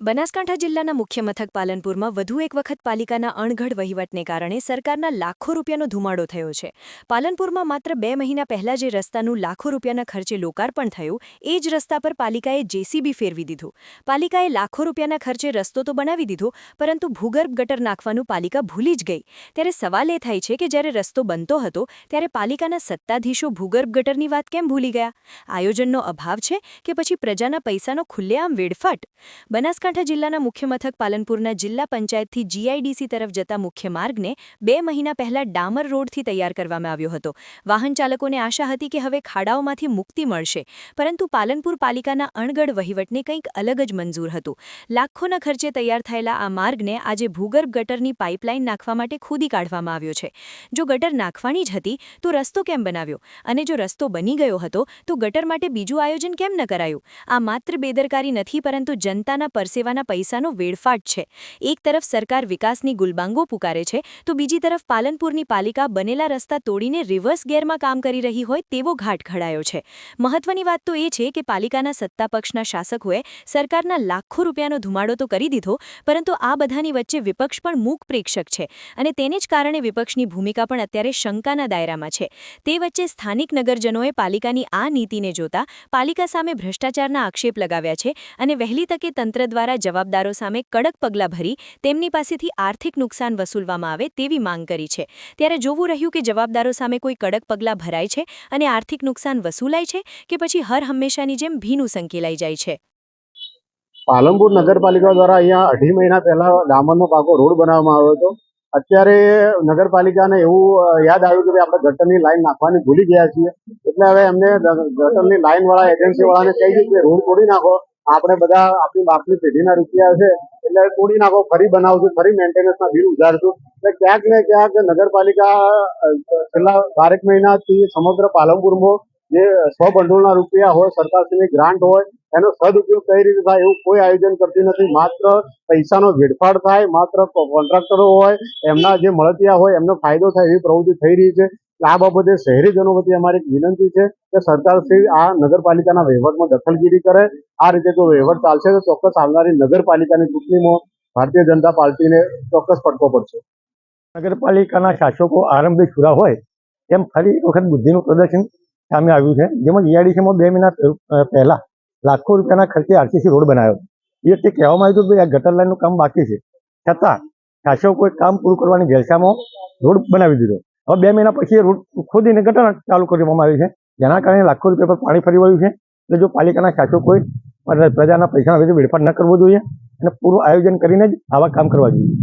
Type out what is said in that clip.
બનાસકાંઠા જિલ્લાના મુખ્ય મથક પાલનપુરમાં વધુ એક વખત પાલિકાના અણઘડ વહીવટને કારણે સરકારના લાખો રૂપિયાનો ધુમાડો થયો છે. પાલનપુરમાં માત્ર 2 મહિના પહેલા જે રસ્તાનું લાખો રૂપિયાના ખર્ચે લોકાર્પણ થયું, એ જ રસ્તા પર પાલિકાએ જેસીબી ફેરવી દીધું. પાલિકાએ લાખો રૂપિયાના ખર્ચે રસ્તો તો બનાવી દીધો, પરંતુ ભૂગર્ભ ગટર નાખવાનું પાલિકા ભૂલી જ ગઈ. ત્યારે સવાલ એ થાય છે કે જ્યારે રસ્તો બનતો હતો ત્યારે પાલિકાના સત્તાધીશો ભૂગર્ભ ગટરની વાત કેમ ભૂલી ગયા? આયોજનનો અભાવ છે કે પછી પ્રજાના પૈસાનો ખુલ્લેઆમ વેડફાટ? બનાસકાંઠા જિલ્લાના મુખ્ય મથક પાલનપુરના જિલ્લા પંચાયતથી જીઆઈડીસી તરફ જતા મુખ્ય માર્ગને 2 મહિના પહેલા ડામર રોડથી તૈયાર કરવામાં આવ્યો હતો. વાહન ચાલકોને આશા હતી કે હવે ખાડાઓમાંથી મુક્તિ મળશે, પરંતુ પાલનપુર પાલિકાના અણઘડ વહીવટને કંઈક અલગ જ મંજૂર હતું. લાખોના ખર્ચે તૈયાર થયેલા આ માર્ગને આજે ભૂગર્ભ ગટરની પાઇપલાઇન નાખવા માટે ખોદી કાઢવામાં આવ્યો છે. જો ગટર નાખવાની જ હતી તો રસ્તો કેમ બનાવ્યો? અને જો રસ્તો બની ગયો હતો તો ગટર માટે બીજું આયોજન કેમ ન કરાયું? આ માત્ર બેદરકારી નથી, પરંતુ જનતાના પરસેવાના પૈસાનો વેડફાટ છે. એક તરફ સરકાર વિકાસની ગુલબાંગો પુકારે છે, તો બીજી તરફ પાલનપુરની પાલિકા બનેલા રસ્તા તોડીને રિવર્સ ગેરમાં કામ કરી રહી હોય તેવો ઘાટ ઘડાયો છે. મહત્વની વાત તો એ છે કે પાલિકાના સત્તાપક્ષના શાસકોએ સરકારના લાખો રૂપિયાનો ધુમાડો તો કરી દીધો, પરંતુ આ બધાની વચ્ચે વિપક્ષ પણ મૂક પ્રેક્ષક છે, અને તેને જ કારણે વિપક્ષની ભૂમિકા પણ અત્યારે શંકાના દાયરામાં છે. તે વચ્ચે સ્થાનિક નગરજનોએ પાલિકાની આ નીતિને જોતા પાલિકા સામે ભ્રષ્ટાચારના આક્ષેપ લગાવ્યા છે અને વહેલી તકે તંત્ર દ્વારા જવાબદારો સામે કડક પગલાં ભરી તેમની પાસેથી આર્થિક નુકસાન વસૂલવામાં આવે તેવી માંગ કરી છે. ત્યારે જોવું રહ્યું કે જવાબદારો સામે કોઈ કડક પગલાં ભરાય છે અને આર્થિક નુકસાન વસૂલાય છે કે પછી હર હંમેશાની જેમ ભીનું સંકેલાઈ જાય છે. પાલનપુર નગરપાલિકા દ્વારા અહીંયા 2.5 મહિના પહેલા ડામરનો પાકો રોડ બનાવવામાં આવ્યો હતો. અત્યારે નગરપાલિકાને એવું યાદ આવ્યું કે આપણે ગટરની લાઈન નાખવાની ભૂલી ગયા છીએ, એટલે હવે એમને ગટરની લાઈન વાળા એજન્સી વાળાને કહી દીધું કે રોડ તોડી નાખો, આપણે બધા આપણી બાપની પેઢીના રૂપિયા છે એટલે તોડી નાખો, ફરી બનાવશું, ફરી મેન્ટેનન્સના બિલ ઉધારશું. એટલે ક્યાંક ને ક્યાંક નગરપાલિકા છેલ્લા 12 મહિનાથી સમગ્ર પાલનપુરમાં જે સ્વભંડોળના રૂપિયા હોય, સરકારશ્રીની ગ્રાન્ટ હોય, એનો સદઉપયોગ કઈ રીતે થાય એવું કોઈ આયોજન કરતી નથી. માત્ર પૈસાનો વેડફાટ થાય, માત્ર કોન્ટ્રાક્ટરો હોય એમના જે મળતિયા હોય એમનો ફાયદો થાય એવી પ્રવૃત્તિ થઈ રહી છે. આ બાબતે શહેરીજનો વતી અમારી એક વિનંતી છે કે સરકારશ્રી આ નગરપાલિકાના વહીવટમાં દખલગીરી કરે. આ રીતે જો વહીવટ ચાલશે તો ચોક્કસ આવનારી નગરપાલિકાની ચૂંટણીમાં ભારતીય જનતા પાર્ટીને ચોક્કસ ફટકો પડશે. નગરપાલિકાના શાસકો આરંભિક છૂરા હોય તેમ ફરી વખત બુદ્ધિનું પ્રદર્શન સામે આવ્યું છે. જેમાં જીઆઈડીસીમાં 2 મહિના પહેલા લાખો રૂપિયાના ખર્ચે આરસીસી રોડ બનાવ્યો. એ વખતે કહેવામાં આવ્યું હતું કે આ ગટર લાઈનનું કામ બાકી છે, છતાં શાસકોએ કામ પૂરું કરવાની ભેળસામાં રોડ બનાવી દીધો. હવે 2 મહિના પછી રોડ ખોદીને ગટર ચાલુ કરવામાં આવી છે, જેના કારણે લાખો રૂપિયા પર પાણી ફરી વળ્યું છે. એટલે જો પાલિકાના શાસકોએ પ્રજાના પૈસાનો વેડફાટ ન કરવો જોઈએ અને પૂરું આયોજન કરીને જ આવા કામ કરવા જોઈએ.